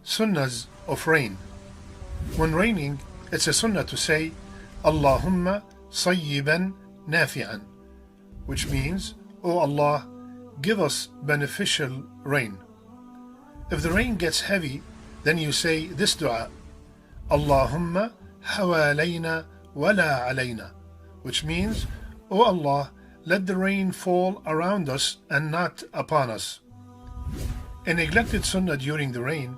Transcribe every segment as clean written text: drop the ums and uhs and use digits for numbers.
Sunnahs of rain. When raining, it's a sunnah to say Allahumma sayyiban nafi'an, which means, O Allah, give us beneficial rain. If the rain gets heavy, then you say this dua, Allahumma hawalayna wala alayna, which means, O Allah, let the rain fall around us and not upon us. A neglected sunnah during the rain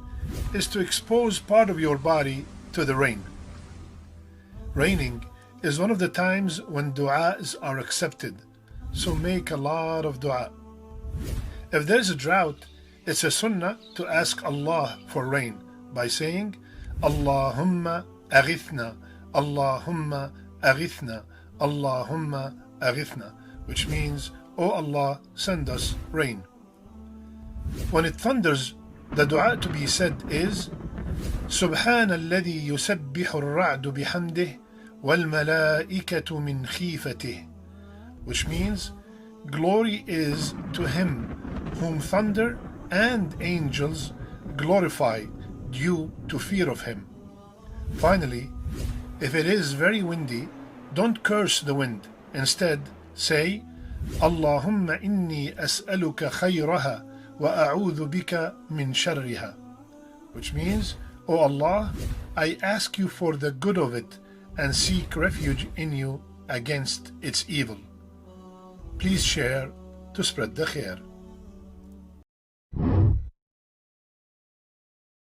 is to expose part of your body to the rain. Raining is one of the times when du'as are accepted, so make a lot of dua. If there's a drought, it's a sunnah to ask Allah for rain by saying Allahumma aghithna, Allahumma aghithna, Allahumma aghithna, which means, O Allah, send us rain. When it thunders, the dua to be said is سبحان الذي يسبح الرعد بحمده والملائكة من خيفته, which means, glory is to him whom thunder and angels glorify due to fear of him. Finally, if it is very windy, don't curse the wind. Instead, say Allahumma inni as'aluka khayraha wa a'udhu bika min sharriha, which means, O Allah, I ask you for the good of it and seek refuge in you against its evil. Please share to spread the khair.